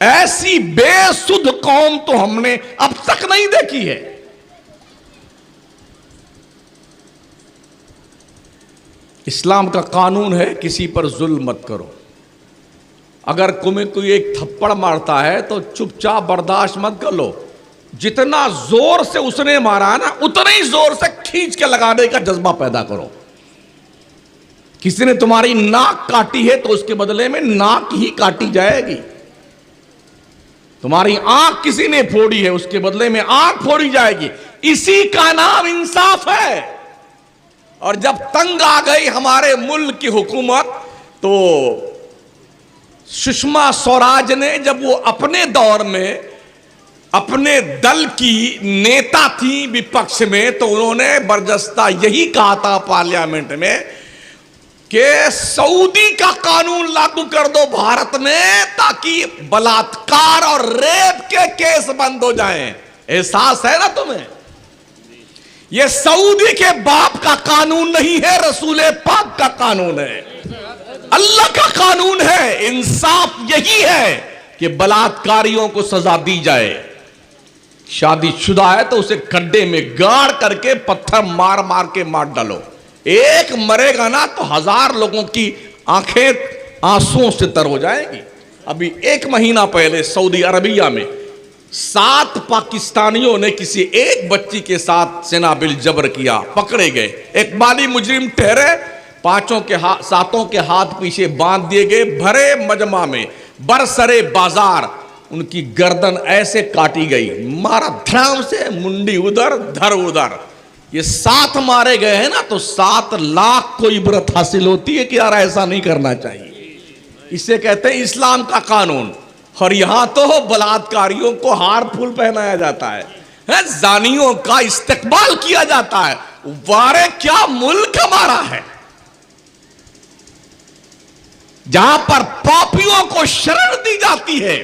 ایسی بے سدھ قوم تو ہم نے اب تک نہیں دیکھی ہے. اسلام کا قانون ہے کسی پر ظلم مت کرو. اگر کوئی ایک تھپڑ مارتا ہے تو چپ چاپ برداشت مت کر لو. جتنا زور سے اس نے مارا نا اتنا ہی زور سے کھینچ کے لگانے کا جذبہ پیدا کرو. کسی نے تمہاری ناک کاٹی ہے تو اس کے بدلے میں ناک ہی کاٹی جائے گی. تمہاری آنکھ کسی نے پھوڑی ہے اس کے بدلے میں آنکھ پھوڑی جائے گی. اسی کا نام انصاف ہے. اور جب تنگ آ گئی ہمارے ملک کی حکومت تو سشما سوراج نے جب وہ اپنے دور میں اپنے دل کی نیتا تھی وپکش میں تو انہوں نے برجستہ یہی کہا تھا پارلیمنٹ میں کہ سعودی کا قانون لاگو کر دو بھارت میں تاکہ بلاತ್ಕಾರ اور ریپ کے کیس بند ہو جائیں. احساس ہے نا تمہیں؟ یہ سعودی کے باپ کا قانون نہیں ہے, رسول پاک کا قانون ہے, اللہ کا قانون ہے. انصاف یہی ہے کہ بلاತ್ಕಾریوں کو سزا دی جائے. شادی شدہ ہے تو اسے کھڈے میں گاڑ کر کے پتھر مار مار کے مار ڈالو. ایک مرے گا نا تو 1000 لوگوں کی آنکھیں آنسوں سے تر ہو جائیں گی. ابھی 1 مہینہ پہلے سعودی عربیہ میں 7 پاکستانیوں نے کسی ایک بچی کے ساتھ زنا بالجبر کیا, پکڑے گئے. ایک بالی مجرم ٹھہرے, 7 کے ہاتھ پیچھے باندھ دیے گئے. بھرے مجمع میں برسرے بازار ان کی گردن ایسے کاٹی گئی, مارا دھڑام سے, منڈی ادھر دھر ادھر. یہ 7 مارے گئے ہیں نا تو 7 لاکھ کو عبرت حاصل ہوتی ہے کہ یار ایسا نہیں کرنا چاہیے. اسے کہتے ہیں اسلام کا قانون. اور یہاں تو بلاತ್ಕಾریوں کو ہار پھول پہنایا جاتا ہے, زانیوں کا استقبال کیا جاتا ہے. وارے کیا ملک ہمارا ہے جہاں پر پاپیوں کو شرن دی جاتی ہے,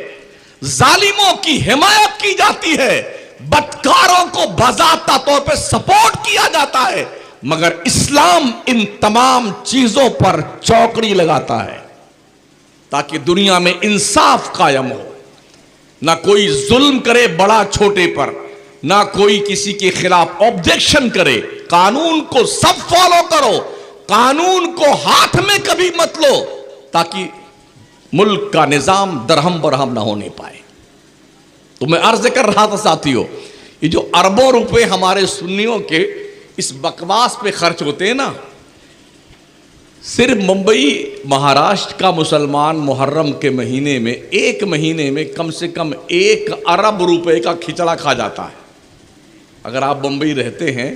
ظالموں کی حمایت کی جاتی ہے, بدکاروں کو باضابطہ طور پہ سپورٹ کیا جاتا ہے, مگر اسلام ان تمام چیزوں پر چوکڑی لگاتا ہے تاکہ دنیا میں انصاف قائم ہو. نہ کوئی ظلم کرے بڑا چھوٹے پر, نہ کوئی کسی کے خلاف آبجیکشن کرے. قانون کو سب فالو کرو, قانون کو ہاتھ میں کبھی مت لو تاکہ ملک کا نظام درہم برہم نہ ہونے پائے. تو میں عرض کر رہا تھا ساتھیوں, یہ جو اربوں روپے ہمارے سنیوں کے اس بکواس پہ خرچ ہوتے ہیں نا, صرف ممبئی مہاراشٹر کا مسلمان محرم کے مہینے میں 1 مہینے میں کم سے کم 1 ارب روپے کا کھچڑا کھا جاتا ہے. اگر آپ بمبئی رہتے ہیں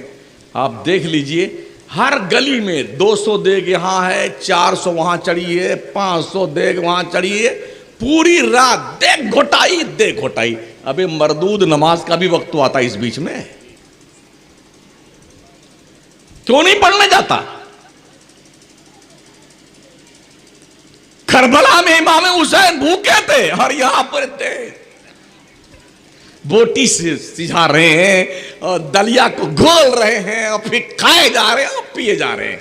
آپ دیکھ لیجئے, ہر گلی میں 200 دیگ یہاں ہے, 400 وہاں چڑھی ہے, 500 دیگ وہاں چڑھی ہے, پوری رات دیگ گھٹائی. ابے مردود نماز کا بھی وقت تو آتا اس بیچ میں, کیوں نہیں پڑھنے جاتا؟ کربلا میں امام حسین بھوکے تھے اور یہاں پر تھے بوٹی سے سجھا رہے ہیں اور دلیا کو گھول رہے ہیں اور پھر کھائے جا رہے ہیں اور پیے جا رہے ہیں.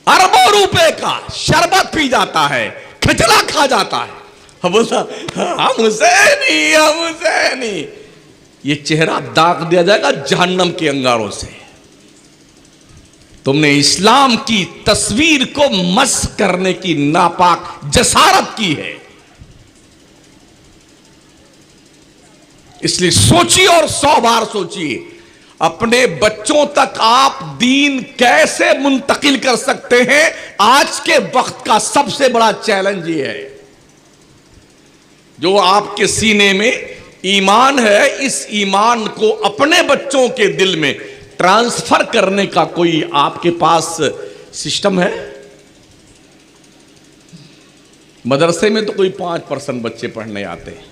اربوں روپے کا شربت پی جاتا ہے, کھچڑا کھا جاتا ہے, بولتا ہم حسینی. یہ چہرہ داغ دیا جائے گا جہنم کے انگاروں سے. تم نے اسلام کی تصویر کو مسخ کرنے کی ناپاک جسارت کی ہے. اس لیے سوچیے اور 100 بار سوچیے, اپنے بچوں تک آپ دین کیسے منتقل کر سکتے ہیں. آج کے وقت کا سب سے بڑا چیلنج یہ ہے, جو آپ کے سینے میں ایمان ہے, اس ایمان کو اپنے بچوں کے دل میں ٹرانسفر کرنے کا کوئی آپ کے پاس سسٹم ہے؟ مدرسے میں تو کوئی 5% بچے پڑھنے آتے ہیں,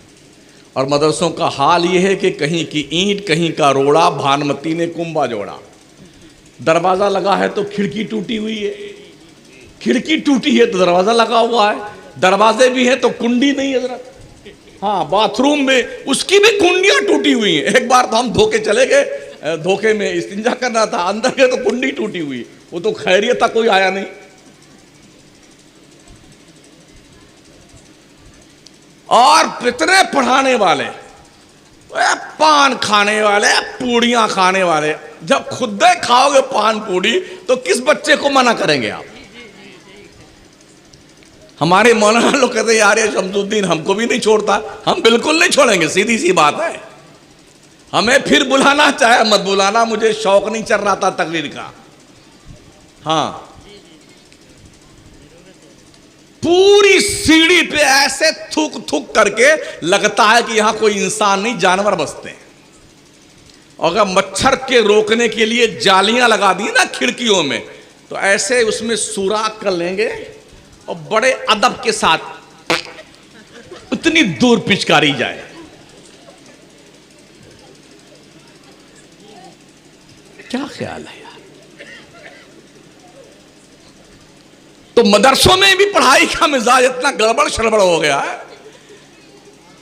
اور مدرسوں کا حال یہ ہے کہ کہیں کی اینٹ کہیں کا روڑا, بھانمتی نے کنبا جوڑا. دروازہ لگا ہے تو کھڑکی ٹوٹی ہوئی ہے, کھڑکی ٹوٹی ہے تو دروازہ لگا ہوا ہے, دروازے بھی ہیں تو کنڈی نہیں ہے حضرت. ہاں, باتھ روم میں اس کی بھی کنڈیاں ٹوٹی ہوئی ہیں. ایک بار تو ہم دھوکے چلے گئے, دھوکے میں استنجا کرنا تھا, اندر گئے تو کنڈی ٹوٹی ہوئی, وہ تو خیریت تک کوئی آیا نہیں. اور اتنے پڑھانے والے، پان کھانے والے، پوڑیاں کھانے والے، جب خود کھاؤ گے پان پوڑی تو کس بچے کو منع کریں گے آپ؟ ہمارے مولانا لوگ کہتے ہیں یار یہ شمس الدین ہم کو بھی نہیں چھوڑتا، ہم بالکل نہیں چھوڑیں گے، سیدھی سی بات ہے۔ ہمیں پھر بلانا چاہے مت بلانا، مجھے شوق نہیں چل رہا تھا تقریر کا۔ ہاں، پوری سیڑھی پہ ایسے تھوک تھوک کر کے لگتا ہے کہ یہاں کوئی انسان نہیں، جانور بستے ہیں۔ اور اگر مچھر کے روکنے کے لیے جالیاں لگا دی نا کھڑکیوں میں، تو ایسے اس میں سوراخ کر لیں گے اور بڑے ادب کے ساتھ اتنی دور پچکاری جائے۔ کیا خیال ہے یار؟ تو مدرسوں میں بھی پڑھائی کا مزاج اتنا گڑبڑ شڑبڑ ہو گیا ہے۔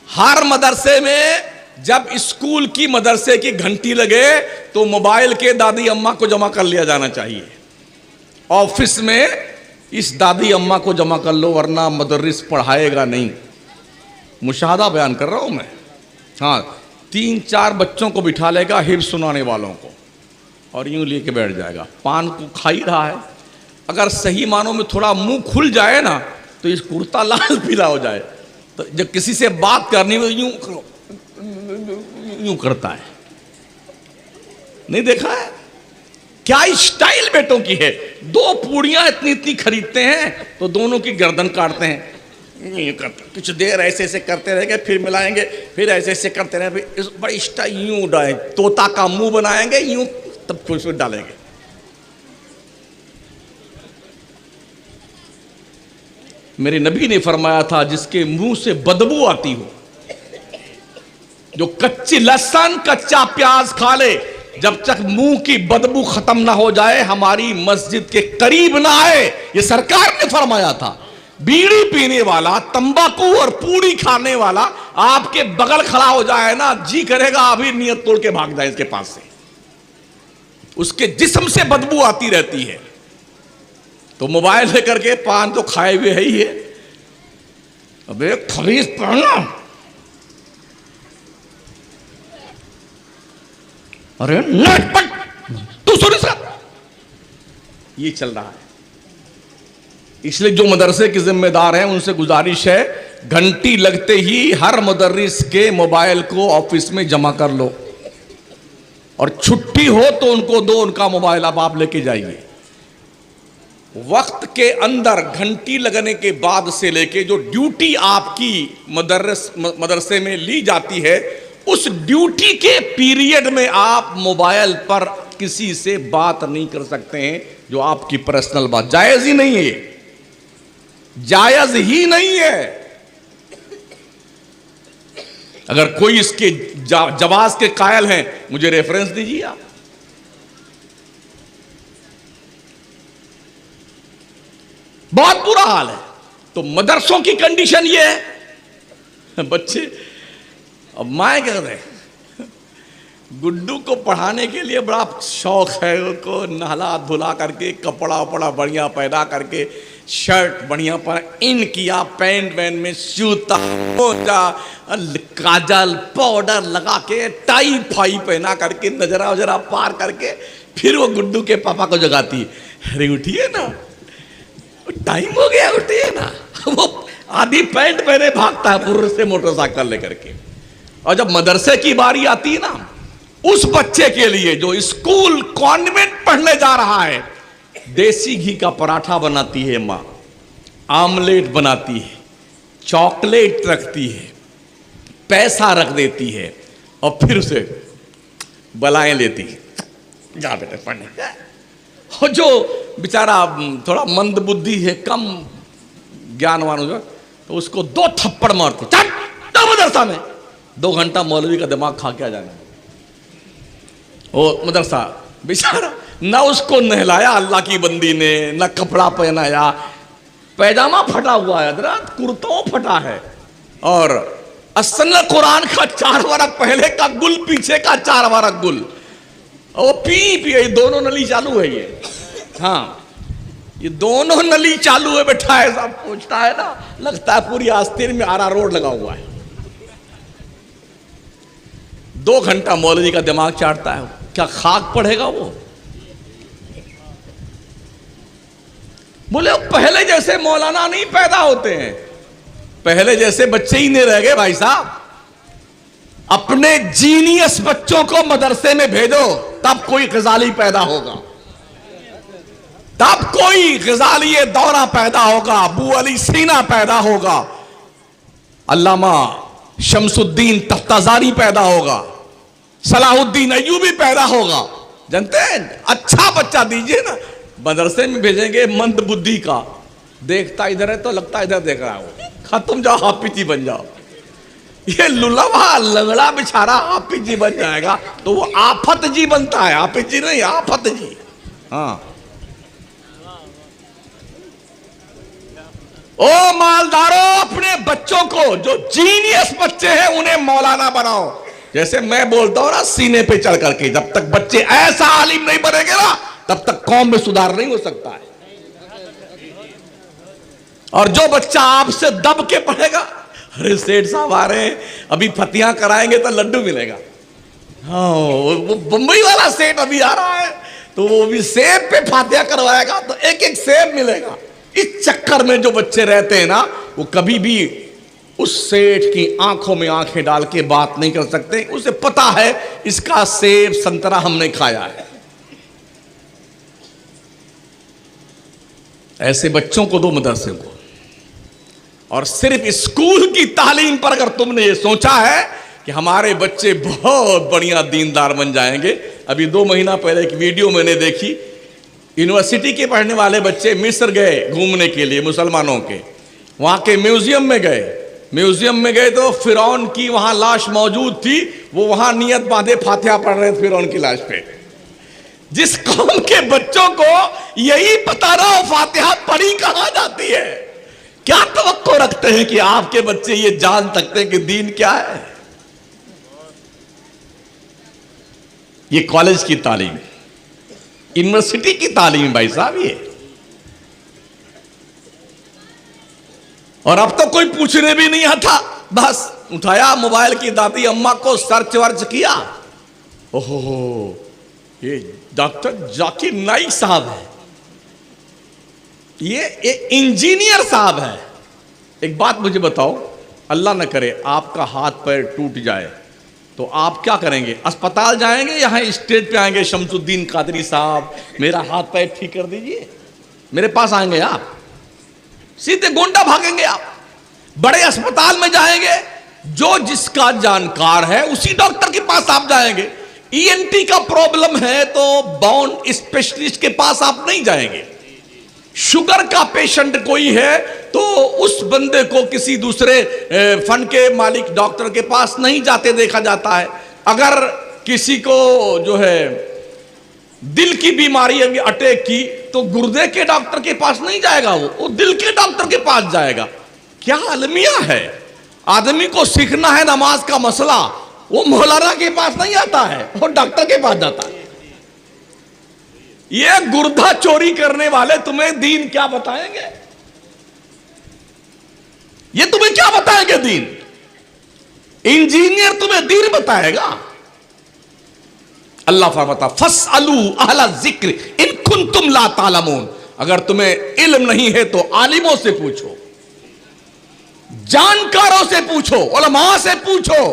ہر مدرسے میں جب اسکول کی مدرسے کی گھنٹی لگے تو موبائل کے دادی اماں کو جمع کر لیا جانا چاہیے۔ آفس میں اس دادی اماں کو جمع کر لو ورنہ مدرس پڑھائے گا نہیں۔ مشاہدہ بیان کر رہا ہوں میں۔ ہاں، 3-4 بچوں کو بٹھا لے گا حفظ سنانے والوں کو، اور یوں لے کے بیٹھ جائے گا، پان کو کھا ہی رہا ہے۔ اگر صحیح معنوں میں تھوڑا منہ کھل جائے نا تو اس کرتا لال پیلا ہو جائے، تو جب کسی سے بات کرنی ہو یوں کرتا ہے۔ نہیں دیکھا ہے کیا اسٹائل بیٹوں کی ہے؟ 2 پوڑیاں اتنی خریدتے ہیں تو دونوں کی گردن کاٹتے ہیں، کچھ دیر ایسے ایسے کرتے رہیں گے، پھر ملائیں گے، پھر ایسے ایسے کرتے رہیں گے، بڑی اسٹائل یوں ڈالیں، طوطا کا منہ بنائیں گے یوں، تب کچھ ڈالیں گے۔ میرے نبی نے فرمایا تھا جس کے منہ سے بدبو آتی ہو، جو کچی لہسن کچا پیاز کھا لے، جب تک منہ کی بدبو ختم نہ ہو جائے ہماری مسجد کے قریب نہ آئے۔ یہ سرکار نے فرمایا تھا۔ بیڑی پینے والا، تمباکو اور پوڑی کھانے والا آپ کے بغل کھڑا ہو جائے نا، جی کرے گا ابھی نیت توڑ کے بھاگ جائے اس کے پاس سے، اس کے جسم سے بدبو آتی رہتی ہے۔ تو موبائل لے کر کے پان تو کھائے ہوئے ہی ہے، اب ایک خبیث پڑھنا، ارے نٹ پٹ تو سوری سا، یہ چل رہا ہے۔ اس لیے جو مدرسے کے ذمہ دار ہیں ان سے گزارش ہے، گھنٹی لگتے ہی ہر مدرس کے موبائل کو آفس میں جمع کر لو، اور چھٹی ہو تو ان کو دو ان کا موبائل، اب آپ لے کے جائیے۔ وقت کے اندر گھنٹی لگنے کے بعد سے لے کے جو ڈیوٹی آپ کی مدرسے میں لی جاتی ہے، اس ڈیوٹی کے پیریڈ میں آپ موبائل پر کسی سے بات نہیں کر سکتے ہیں، جو آپ کی پرسنل بات، جائز ہی نہیں ہے، جائز ہی نہیں ہے۔ اگر کوئی اس کے جواز کے قائل ہیں مجھے ریفرنس دیجیے آپ۔ بہت برا حال ہے۔ تو مدرسوں کی کنڈیشن یہ ہے، بچے اب مائیں کہتے ہیں گڈو کو پڑھانے کے لیے بڑا شوق ہے، ان کو نہلا دھلا کر کے کپڑا وپڑا بڑھیا پہنا کر کے، شرٹ بڑھیا پہنا، ان کیا پینٹ وین میں جوتا موجا کاجل پاؤڈر لگا کے، ٹائی پھائی پہنا کر کے، نظرہ وجرہ پار کر کے، پھر وہ گڈو کے پاپا کو جگاتی ہے، ارے اٹھیے نا ٹائم ہو گیا، اٹھیے نا۔ وہ آدھی پینٹ پہنے بھاگتا ہے پورے سے موٹر سائیکل لے کر کے۔ اور جب مدرسے کی باری آتی ہے نا، اس بچے کے لیے جو اسکول کانوینٹ پڑھنے جا رہا ہے، دیسی گھی کا پراٹھا بناتی ہے ماں، آملیٹ بناتی ہے، چاکلیٹ رکھتی ہے، پیسہ رکھ دیتی ہے، اور پھر اسے بلائیں لیتی ہے، جا بیٹے پڑھنے۔ اور جو بیچارہ تھوڑا مند بدھی ہے، کم گیانوان ہو، تو اس کو 2 تھپڑ مارتے، چٹ تو مدرسہ میں 2 گھنٹہ مولوی کا دماغ کھا کے آ جانا۔ وہ مدرسہ بیچارہ نہ اس کو نہلایا اللہ کی بندی نے، نہ کپڑا پہنایا، پیجامہ پھٹا ہوا ہے حضرات، کرتوں پھٹا ہے، اور اصل قرآن کا 4 ورق پہلے کا گل، پیچھے کا 4 ورق گل، وہ پی دونوں نلی چالو ہے یہ۔ ہاں، یہ دونوں نلی چالو ہے بیٹھا ہے، سب پوچھتا ہے نا، لگتا ہے پوری آستین میں آرا روڈ لگا ہوا ہے۔ 2 گھنٹہ مولوی کا دماغ چاٹتا ہے، کیا خاک پڑھے گا وہ؟ بولے پہلے جیسے مولانا نہیں پیدا ہوتے ہیں، پہلے جیسے بچے ہی نہیں رہ گئے بھائی صاحب۔ اپنے جینیس بچوں کو مدرسے میں بھیجو، تب کوئی غزالی پیدا ہوگا، تب کوئی غزالی دورہ پیدا ہوگا، ابو علی سینا پیدا ہوگا، علامہ شمس الدین تفتازانی پیدا ہوگا، صلاح الدین ایوبی پیدا ہوگا۔ جانتے ہیں اچھا بچہ دیجئے نا، مدرسے میں بھیجیں گے مند بدھی کا، دیکھتا ادھر ہے تو لگتا ادھر دیکھ رہا ہے، ختم جاؤ حافظ جی بن جاؤ۔ یہ للوا لنگڑا بچارا حافظ جی بن جائے گا تو وہ آفت جی بنتا ہے، حافظ جی نہیں، آفت جی۔ ہاں، او مالداروں، اپنے بچوں کو جو جینیس بچے ہیں انہیں مولانا بناؤ۔ جیسے میں بولتا ہوں نا، سینے پہ چڑھ کر کے، جب تک بچے ایسا عالم نہیں بنے گے نا تب تک قوم میں سدھار نہیں ہو سکتا ہے۔ اور جو بچہ آپ سے دب کے پڑھے گا، ارے سیٹھ صاحب آ رہے ہیں ابھی فتحیاں کرائیں گے تو لڈو ملے گا، ہاں وہ بمبئی والا سیٹھ ابھی آ رہا ہے تو وہ بھی سیب پہ فاتحہ کروائے گا تو ایک ایک سیب ملے گا۔ اس چکر میں جو بچے رہتے ہیں نا، وہ کبھی بھی اس سیٹھ کی آنکھوں میں آنکھیں ڈال کے بات نہیں کر سکتے، اسے پتا ہے اس کا سیب سنترا ہم نے کھایا ہے۔ ایسے بچوں کو دو مدرسے کو، اور صرف اسکول کی تعلیم پر اگر تم نے یہ سوچا ہے کہ ہمارے بچے بہت بڑھیا دیندار بن جائیں گے۔ ابھی 2 مہینہ پہلے ایک ویڈیو میں نے دیکھی، یونیورسٹی کے پڑھنے والے بچے مصر گئے گھومنے کے لیے، مسلمانوں کے، وہاں کے میوزیم میں گئے تو فرعون کی وہاں لاش موجود تھی، وہ وہاں نیت باندھے فاتحہ پڑھ رہے تھے فرعون کی لاش پہ۔ جس قوم کے بچوں کو یہی پتا نہ ہو فاتحہ پڑھی کہاں جاتی ہے، کیا توقع رکھتے ہیں کہ آپ کے بچے یہ جان سکتے ہیں کہ دین کیا ہے؟ یہ کالج کی تعلیم، یونیورسٹی کی تعلیم بھائی صاحب یہ۔ اور اب تو کوئی پوچھنے بھی نہیں آتا، بس اٹھایا موبائل کی دادی اماں کو، سرچ ورچ کیا، اوہو یہ ڈاکٹر ذاکر نائک صاحب ہے، یہ انجینئر صاحب ہے۔ ایک بات مجھے بتاؤ، اللہ نہ کرے آپ کا ہاتھ پیر ٹوٹ جائے تو آپ کیا کریں گے؟ اسپتال جائیں گے، یہاں اسٹیج پہ آئیں گے، شمس الدین قادری صاحب میرا ہاتھ پیر ٹھیک کر دیجئے، میرے پاس آئیں گے آپ؟ سیدھے گونڈا بھاگیں گے آپ، بڑے اسپتال میں جائیں گے، جو جس کا جانکار ہے اسی ڈاکٹر کے پاس آپ جائیں گے۔ ENT کا پرابلم ہے تو باؤن اسپیشلسٹ کے پاس آپ نہیں جائیں گے۔ شوگر کا پیشنٹ کوئی ہے تو اس بندے کو کسی دوسرے فن کے مالک ڈاکٹر کے پاس نہیں جاتے دیکھا جاتا ہے۔ اگر کسی کو جو ہے دل کی بیماری ہے، اٹیک کی، تو گردے کے ڈاکٹر کے پاس نہیں جائے گا، وہ دل کے ڈاکٹر کے پاس جائے گا۔ کیا المیہ ہے؟ آدمی کو سیکھنا ہے نماز کا مسئلہ، وہ مولانا کے پاس نہیں آتا ہے، وہ ڈاکٹر کے پاس جاتا ہے۔ یہ گردہ چوری کرنے والے تمہیں دین کیا بتائیں گے؟ یہ تمہیں کیا بتائیں گے دین؟ انجینئر تمہیں دین بتائے گا؟ اللہ فرماتا فَاسْأَلُوا أَهْلَ الذِّكْرِ إِن كُنتُمْ لَا تَعْلَمُونَ، اگر تمہیں علم نہیں ہے تو عالموں سے پوچھو، جانکاروں سے پوچھو، علماء سے پوچھو۔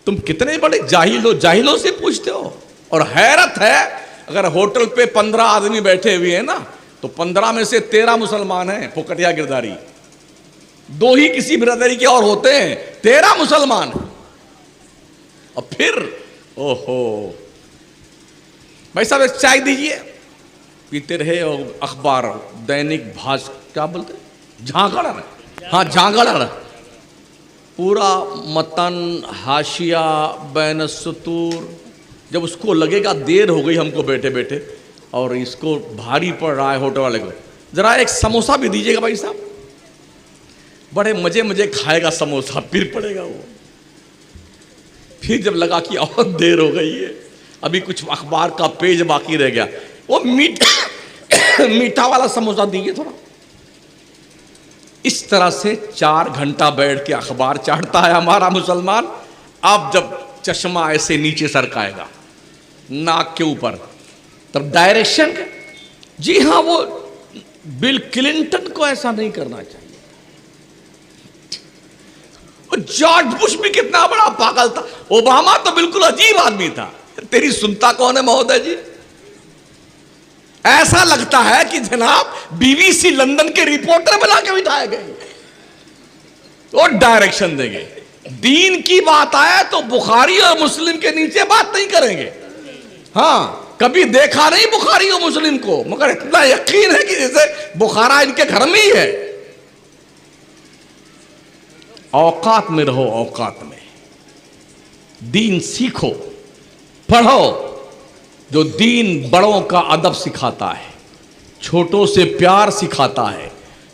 تم کتنے بڑے جاہل ہو، جاہلوں سے پوچھتے ہو۔ اور حیرت ہے، اگر ہوٹل پہ 15 آدمی بیٹھے ہوئے ہیں نا تو 15 میں سے 13 مسلمان ہیں، پھکٹیا گرداری، 2 ہی کسی برادری کے اور ہوتے ہیں، 13 مسلمان ہیں۔ اور پھر اوہو بھائی صاحب ایک چائے دیجئے، پیتے رہے، اور اخبار دینک کیا بولتے ہیں، جھانگڑ، ہاں جھانگڑ، پورا متن حاشیہ بین السطور۔ جب اس کو لگے گا دیر ہو گئی ہم کو بیٹھے بیٹھے اور اس کو بھاری پڑ رہا ہے ہوٹل والے کو، ذرا ایک سموسہ بھی دیجیے گا بھائی صاحب، بڑے مزے کھائے گا سموسہ، پھر پڑے گا وہ۔ پھر جب لگا کہ اور دیر ہو گئی ہے، ابھی کچھ اخبار کا پیج باقی رہ گیا، وہ میٹھا والا سموسہ دیجیے تھوڑا. اس طرح سے 4 گھنٹہ بیٹھ کے اخبار چاٹتا ہے ہمارا مسلمان. اب جب چشمہ ایسے نیچے سرکائے گا ناک کے اوپر تب ڈائریکشن. جی ہاں، وہ بل کلنٹن کو ایسا نہیں کرنا چاہیے. جارج بش بھی کتنا بڑا پاگل تھا. اوباما تو بالکل عجیب آدمی تھا. تیری سنتا کون ہے مہودے جی؟ ایسا لگتا ہے کہ جناب بی بی سی لندن کے رپورٹر بنا کے بٹھائے گئے اور ڈائریکشن دیں گے. دین کی بات آئے تو بخاری اور مسلم کے نیچے بات نہیں کریں گے. ہاں، کبھی دیکھا نہیں بخاری اور مسلم کو، مگر اتنا یقین ہے کہ جیسے بخارا ان کے گھر میں ہی ہے. اوقات میں رہو، اوقات میں دین سیکھو، پڑھو. جو دین بڑوں کا ادب سکھاتا ہے، چھوٹوں سے پیار سکھاتا ہے،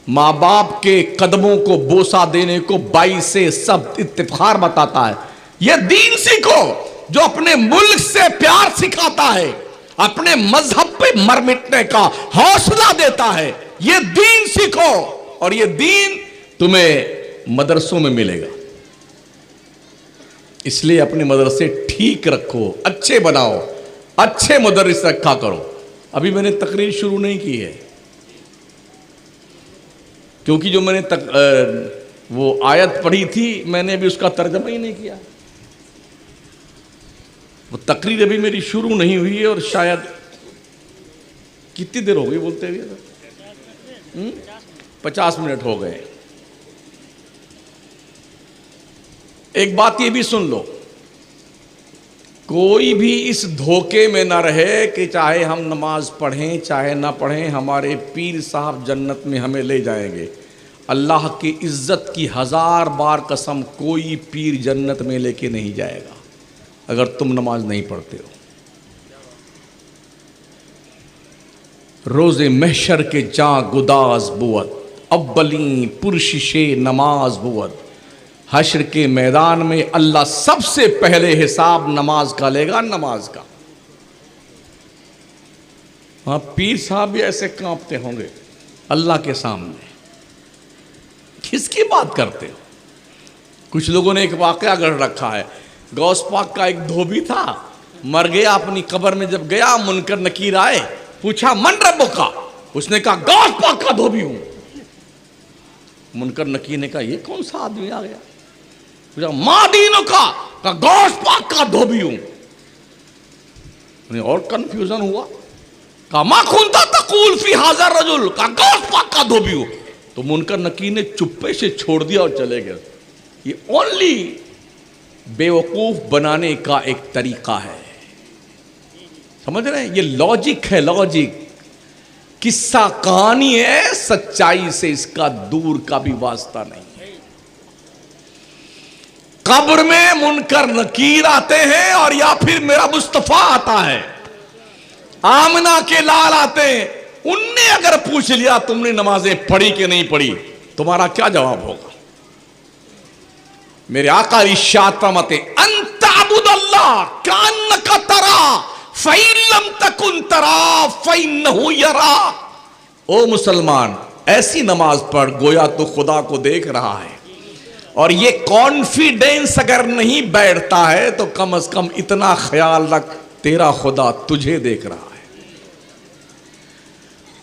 ماں باپ کے قدموں کو بوسہ دینے کو باعث سب افتخار بتاتا ہے، یہ دین سیکھو. جو اپنے ملک سے پیار سکھاتا ہے، اپنے مذہب پہ مر مٹنے کا حوصلہ دیتا ہے، یہ دین سیکھو. اور یہ دین تمہیں مدرسوں میں ملے گا. اس لیے اپنے مدرسے ٹھیک رکھو، اچھے بناؤ، اچھے مدرس رکھا کرو. ابھی میں نے تقریر شروع نہیں کی ہے کیونکہ جو میں نے وہ آیت پڑھی تھی میں نے ابھی اس کا ترجمہ ہی نہیں کیا. وہ تقریر ابھی میری شروع نہیں ہوئی ہے اور شاید کتنی دیر ہو گئی بولتے ہوئے؟ 50 منٹ ہو گئے. ایک بات یہ بھی سن لو، کوئی بھی اس دھوکے میں نہ رہے کہ چاہے ہم نماز پڑھیں چاہے نہ پڑھیں ہمارے پیر صاحب جنت میں ہمیں لے جائیں گے. اللہ کی عزت کی 1000 بار قسم، کوئی پیر جنت میں لے کے نہیں جائے گا اگر تم نماز نہیں پڑھتے ہو. روز محشر کے جاں گداز بود، اولین پرشش نماز بود. حشر کے میدان میں اللہ سب سے پہلے حساب نماز کا لے گا، نماز کا. ہاں، پیر صاحب بھی ایسے کانپتے ہوں گے اللہ کے سامنے. کس کی بات کرتے ہو؟ کچھ لوگوں نے ایک واقعہ گڑھ رکھا ہے. غوث پاک کا ایک دھوبی تھا، مر گیا. اپنی قبر میں جب گیا منکر نکیر آئے، پوچھا من ربک کا؟ اس نے کہا غوث پاک کا دھوبی ہوں. منکر نکیر نے کہا یہ کون سا آدمی آ گیا؟ پوچھا ما دینو کا؟ کہا غوث پاک کا دھوبی ہوں. اور کنفیوژن ہوا. کہا ما کنتا تقول فی ھذا الرجل؟ کہا غوث پاک کا دھوبی ہوں. تو منکر نکیر نے چپے سے چھوڑ دیا اور چلے گئے. یہ اونلی بیوقوف بنانے کا ایک طریقہ ہے. سمجھ رہے ہیں؟ یہ لاجک ہے، لاجک. قصہ کہانی ہے، سچائی سے اس کا دور کا بھی واسطہ نہیں. قبر میں منکر نکیر آتے ہیں اور یا پھر میرا مصطفیٰ آتا ہے، آمنہ کے لال آتے ہیں. ان نے اگر پوچھ لیا تم نے نمازیں پڑھی کہ نہیں پڑھی، تمہارا کیا جواب ہوگا؟ میرے آقا ارشاد فرماتے انت تعبد اللہ کانک ترا فإن لم تکن ترا فإنہ یرا. او مسلمان، ایسی نماز پڑھ گویا تو خدا کو دیکھ رہا ہے. اور یہ کانفیڈنس اگر نہیں بیٹھتا ہے تو کم از کم اتنا خیال رکھ تیرا خدا تجھے دیکھ رہا ہے.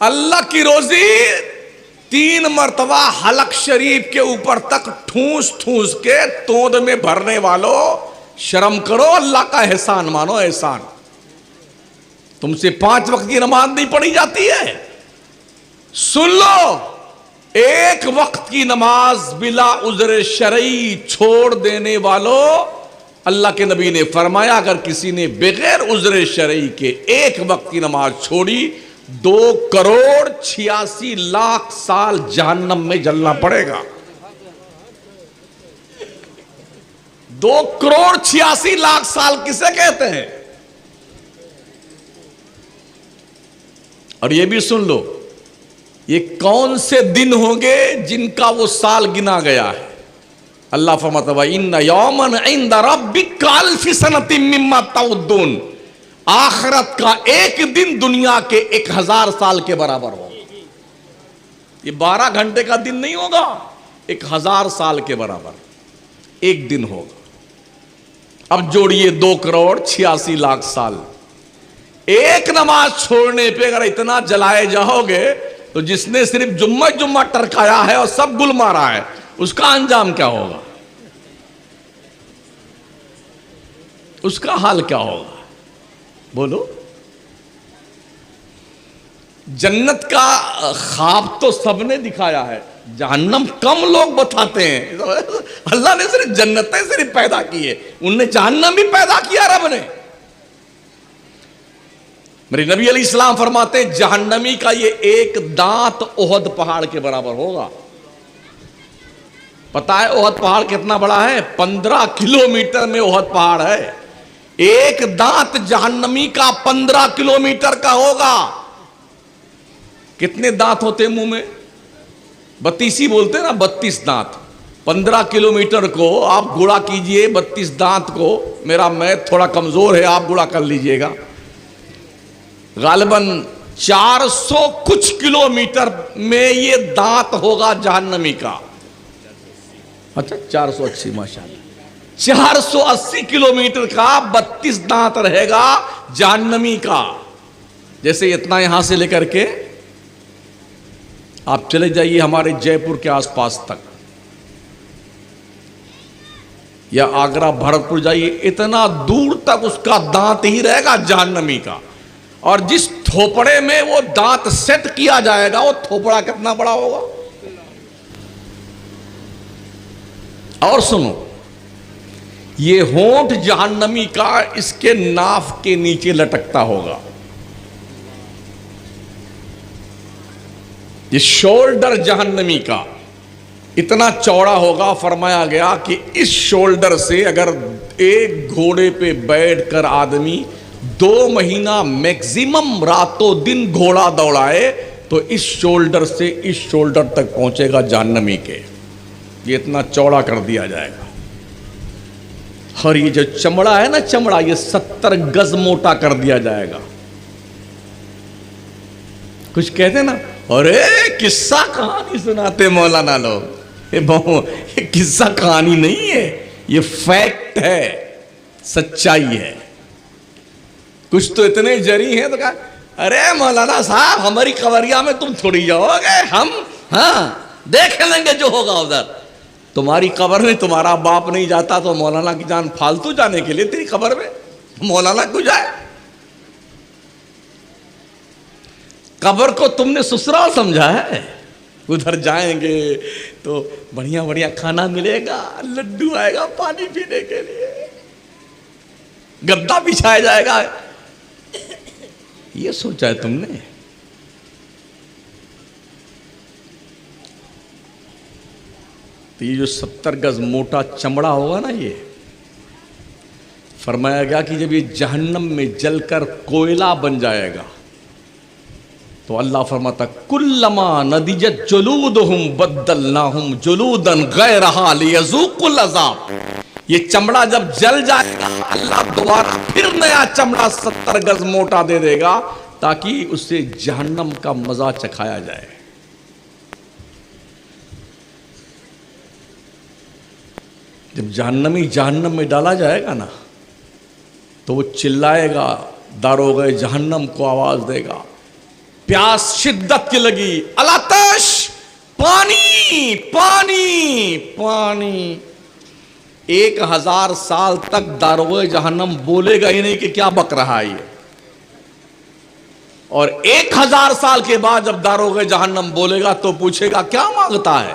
اللہ کی روزی 3 مرتبہ حلق شریف کے اوپر تک ٹھونس ٹھونس کے توند میں بھرنے والوں، شرم کرو، اللہ کا احسان مانو. احسان تم سے 5 وقت کی نماز نہیں پڑھی جاتی ہے. سن لو، 1 وقت کی نماز بلا عذر شرعی چھوڑ دینے والوں، اللہ کے نبی نے فرمایا اگر کسی نے بغیر عذر شرعی کے 1 وقت کی نماز چھوڑی 2,86,00,000 سال جہنم میں جلنا پڑے گا. 2,86,00,000 سال کسے کہتے ہیں؟ اور یہ بھی سن لو، یہ کون سے دن ہوں گے جن کا وہ سال گنا گیا ہے؟ اللہ فرماتا ہے ان یوما عند ربک الف سنۃ مما تعدون. آخرت کا ایک دن دنیا کے 1000 سال کے برابر ہوگا. یہ 12 گھنٹے کا دن نہیں ہوگا, 1000 سال کے برابر ایک دن ہوگا. اب جوڑیے 2,86,00,000 سال. ایک نماز چھوڑنے پہ اگر اتنا جلائے جاؤ گے تو جس نے صرف جمعہ ٹرکایا ہے اور سب گل مارا ہے, اس کا انجام کیا ہوگا؟ اس کا حال کیا ہوگا؟ بولو. جنت کا خواب تو سب نے دکھایا ہے, جہنم کم لوگ بتاتے ہیں. اللہ نے صرف جنتیں صرف پیدا کی ہے, ان نے جہنم بھی پیدا کیا رب نے. میرے نبی علیہ السلام فرماتے ہیں جہنمی کا یہ ایک دانت احد پہاڑ کے برابر ہوگا. پتا ہے احد پہاڑ کتنا بڑا ہے؟ 15 کلومیٹر میں احد پہاڑ ہے. ایک دانت جہنمی کا 15 کلومیٹر کا ہوگا. کتنے دانت ہوتے ہیں منہ میں؟ 32 بولتے ہیں نا, 32 دانت. 15 کلومیٹر کو آپ گڑا کیجئے 32 دانت کو. میرا میتھ تھوڑا کمزور ہے, آپ گڑا کر لیجئے گا. غالباً 400 کچھ کلومیٹر میں یہ دانت ہوگا جہنمی کا. اچھا 480 ماشاءاللہ. 480 کلومیٹر کا 32 دانت رہے گا جہنمی کا. جیسے اتنا یہاں سے لے کر کے آپ چلے جائیے ہمارے جے پور کے آس پاس تک, یا آگرہ بھرتپور جائیے, اتنا دور تک اس کا دانت ہی رہے گا جہنمی کا. اور جس تھوپڑے میں وہ دانت سیٹ کیا جائے گا وہ تھوپڑا کتنا بڑا ہوگا. اور سنو, یہ ہونٹ جہنمی کا اس کے ناف کے نیچے لٹکتا ہوگا. یہ شولڈر جہنمی کا اتنا چوڑا ہوگا. فرمایا گیا کہ اس شولڈر سے اگر ایک گھوڑے پہ بیٹھ کر آدمی 2 مہینہ میکزیمم راتوں دن گھوڑا دوڑائے تو اس شولڈر سے اس شولڈر تک پہنچے گا جہنمی کے. یہ اتنا چوڑا کر دیا جائے گا. اور یہ جو چمڑا ہے نا, چمڑا یہ 70 گز موٹا کر دیا جائے گا. کچھ کہتے ہیں نا, ارے قصہ کہانی سناتے مولانا لوگ. یہ قصہ کہانی نہیں ہے, یہ فیکٹ ہے, سچائی ہے. کچھ تو اتنے جری ہیں تو کہا ارے مولانا صاحب ہماری قبریا میں تم تھوڑی جاؤ گے, ہم ہاں دیکھ لیں گے جو ہوگا ادھر. تمہاری قبر میں تمہارا باپ نہیں جاتا تو مولانا کی جان فالتو جانے کے لیے تیری قبر میں مولانا کیوں جائے؟ قبر کو تم نے سسرال سمجھا ہے. ادھر جائیں گے تو بڑھیا بڑھیا کھانا ملے گا, لڈو آئے گا پانی پینے کے لیے, گدا بچھایا جائے گا. یہ سوچا ہے تم نے؟ تو یہ جو 70 گز موٹا چمڑا ہوگا نا, یہ فرمایا گیا کہ جب یہ جہنم میں جل کر کوئلہ بن جائے گا تو اللہ فرماتا کلما نضجت جلودہم بدلناہم جلودا غیرہا لیذوقوا العذاب. یہ چمڑا جب جل جائے گا اللہ دوبارہ پھر نیا چمڑا 70 گز موٹا دے دے گا تاکہ اس سے جہنم کا مزہ چکھایا جائے. جب جہنمی جہنم میں ڈالا جائے گا نا تو وہ چلائے گا, داروغ جہنم کو آواز دے گا, پیاس شدت کی لگی, الاتش, پانی پانی پانی. 1000 سال تک داروغ جہنم بولے گا ہی نہیں کہ کیا بک رہا ہے یہ. اور 1000 سال کے بعد جب داروغ جہنم بولے گا تو پوچھے گا کیا مانگتا ہے؟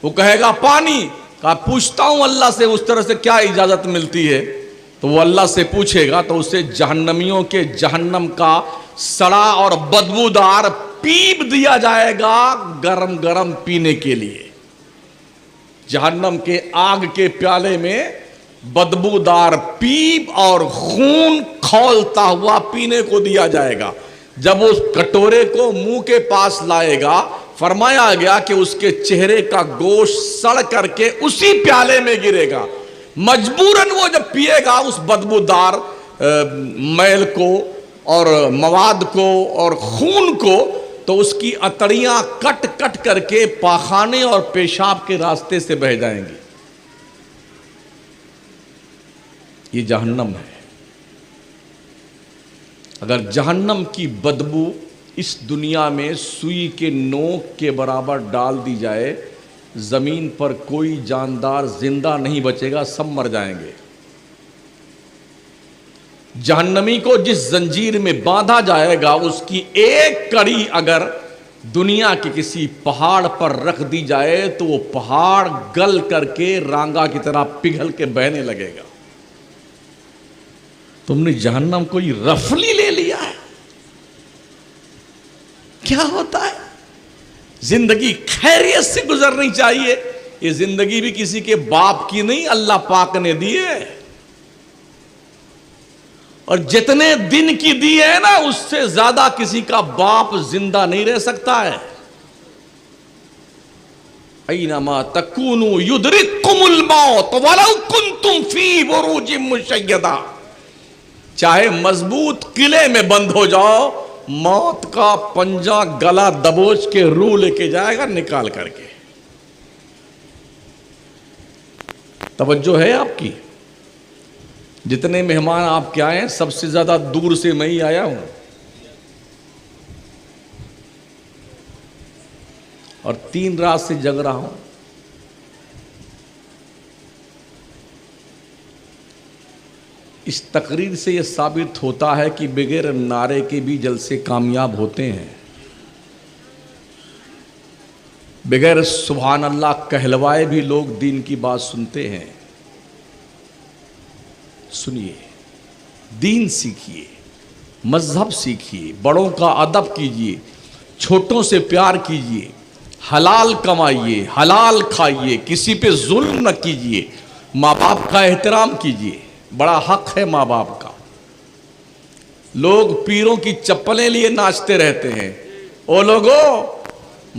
وہ کہے گا پانی. کہا پوچھتا ہوں اللہ سے اس طرح سے کیا اجازت ملتی ہے. تو وہ اللہ سے پوچھے گا تو اسے جہنمیوں کے جہنم کا سڑا اور بدبودار پیپ دیا جائے گا گرم گرم پینے کے لیے. جہنم کے آگ کے پیالے میں بدبودار پیپ اور خون کھولتا ہوا پینے کو دیا جائے گا. جب اس کٹورے کو منہ کے پاس لائے گا فرمایا گیا کہ اس کے چہرے کا گوشت سڑ کر کے اسی پیالے میں گرے گا. مجبوراً وہ جب پیے گا اس بدبودار میل کو اور مواد کو اور خون کو، تو اس کی اتڑیاں کٹ کٹ کر کے پاخانے اور پیشاب کے راستے سے بہہ جائیں گی. یہ جہنم ہے. اگر جہنم کی بدبو اس دنیا میں سوئی کے نوک کے برابر ڈال دی جائے، زمین پر کوئی جاندار زندہ نہیں بچے گا، سب مر جائیں گے. جہنمی کو جس زنجیر میں باندھا جائے گا، اس کی ایک کڑی اگر دنیا کے کسی پہاڑ پر رکھ دی جائے تو وہ پہاڑ گل کر کے رانگا کی طرح پگھل کے بہنے لگے گا. تم نے جہنم کوئی رفلی لے لیا ہے. کیا ہوتا ہے؟ زندگی خیریت سے گزرنی چاہیے. یہ زندگی بھی کسی کے باپ کی نہیں، اللہ پاک نے دی ہے. اور جتنے دن کی دی ہے نا، اس سے زیادہ کسی کا باپ زندہ نہیں رہ سکتا ہے. اینما تکونوا یدرککم الموت ولو کنتم فی بروج مشیدہ. چاہے مضبوط قلعے میں بند ہو جاؤ، موت کا پنجہ گلا دبوچ کے روح لے کے جائے گا نکال کر کے. توجہ ہے آپ کی؟ جتنے مہمان آپ کے آئے ہیں سب سے زیادہ دور سے میں ہی آیا ہوں، اور 3 رات سے جگ رہا ہوں. اس تقریر سے یہ ثابت ہوتا ہے کہ بغیر نعرے کے بھی جلسے کامیاب ہوتے ہیں. بغیر سبحان اللہ کہلوائے بھی لوگ دین کی بات سنتے ہیں. سنیے، دین سیکھیے، مذہب سیکھیے، بڑوں کا ادب کیجیے، چھوٹوں سے پیار کیجیے، حلال کمائیے، حلال کھائیے، کسی پہ ظلم نہ کیجیے، ماں باپ کا احترام کیجیے. بڑا حق ہے ماں باپ کا. لوگ پیروں کی چپلیں لیے ناچتے رہتے ہیں. او لوگو،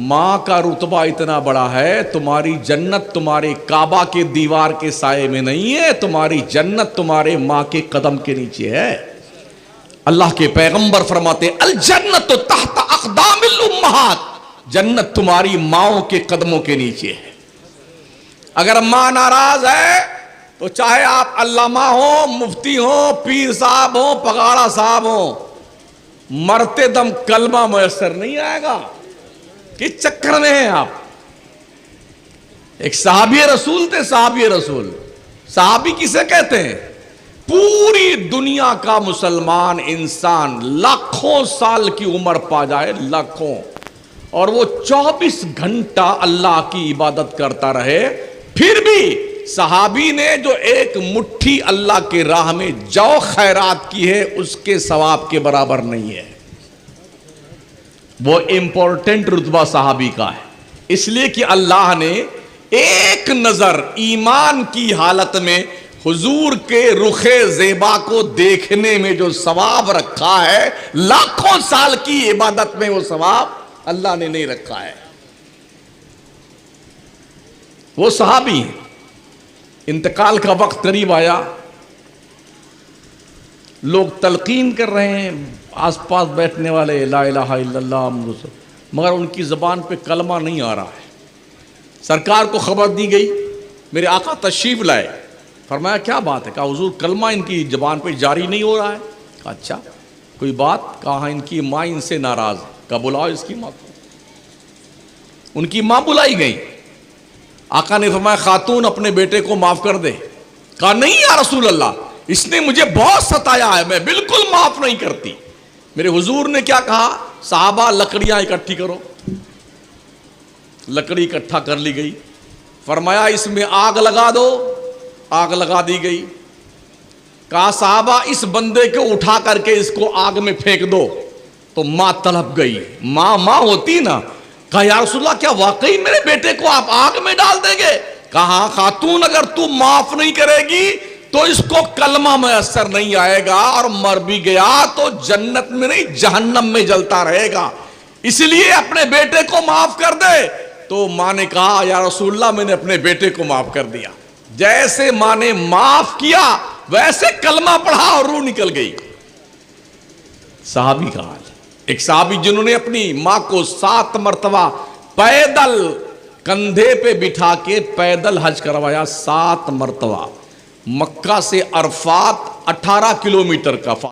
ماں کا رتبہ اتنا بڑا ہے، تمہاری جنت تمہارے کعبہ کے دیوار کے سائے میں نہیں ہے، تمہاری جنت تمہارے ماں کے قدم کے نیچے ہے. اللہ کے پیغمبر فرماتے الجنت تحت اقدام الامہات. جنت تمہاری ماؤں کے قدموں کے نیچے ہے. اگر ماں ناراض ہے تو چاہے آپ علامہ ہوں، مفتی ہوں، پیر صاحب ہوں، پگاڑا صاحب ہوں، مرتے دم کلمہ میسر نہیں آئے گا. کس چکر میں ہیں آپ؟ ایک صحابی رسول تھے. صحابی رسول، صحابی کسے کہتے ہیں؟ پوری دنیا کا مسلمان انسان لاکھوں سال کی عمر پا جائے، لاکھوں، اور وہ 24 گھنٹہ اللہ کی عبادت کرتا رہے، پھر بھی صحابی نے جو ایک مٹھی اللہ کے راہ میں جو خیرات کی ہے اس کے ثواب کے برابر نہیں ہے. وہ امپورٹنٹ رتبہ صحابی کا ہے، اس لیے کہ اللہ نے ایک نظر ایمان کی حالت میں حضور کے رخ زیبا کو دیکھنے میں جو ثواب رکھا ہے، لاکھوں سال کی عبادت میں وہ ثواب اللہ نے نہیں رکھا ہے. وہ صحابی ہیں. انتقال کا وقت قریب آیا، لوگ تلقین کر رہے ہیں، آس پاس بیٹھنے والے لا الہ الا اللہ محمد رسول، مگر ان کی زبان پہ کلمہ نہیں آ رہا ہے. سرکار کو خبر دی گئی، میرے آقا تشریف لائے. فرمایا کیا بات ہے؟ کہا حضور کلمہ ان کی زبان پہ جاری نہیں ہو رہا ہے. کہا اچھا کوئی بات؟ کہا ان کی ماں ان سے ناراض. کہا بلاؤ اس کی ماں کو. ان کی ماں بلائی گئی. آقا نے فرمایا خاتون اپنے بیٹے کو معاف کر دے. کہا نہیں یا رسول اللہ، اس نے مجھے بہت ستایا ہے، میں بالکل معاف نہیں کرتی. میرے حضور نے کیا کہا؟ صحابہ لکڑیاں اکٹھی کرو. لکڑی اکٹھا کر لی گئی. فرمایا اس میں آگ لگا دو. آگ لگا دی گئی. کہا صحابہ اس بندے کو اٹھا کر کے اس کو آگ میں پھینک دو. تو ماں تڑپ گئی. ماں ہوتی نا. کہا یا رسول اللہ کیا واقعی میرے بیٹے کو آپ آگ میں ڈال دیں گے؟ کہا خاتون اگر تو معاف نہیں کرے گی تو اس کو کلمہ میسر نہیں آئے گا، اور مر بھی گیا تو جنت میں نہیں جہنم میں جلتا رہے گا، اس لیے اپنے بیٹے کو معاف کر دے. تو ماں نے کہا یا رسول اللہ میں نے اپنے بیٹے کو معاف کر دیا. جیسے ماں نے معاف کیا ویسے کلمہ پڑھا اور روح نکل گئی. صحابی کا حال. ایک صحابی جنہوں نے اپنی ماں کو 7 مرتبہ پیدل کندھے پہ بٹھا کے پیدل حج کروایا 7 مرتبہ. مکہ سے عرفات 18 کلومیٹر کا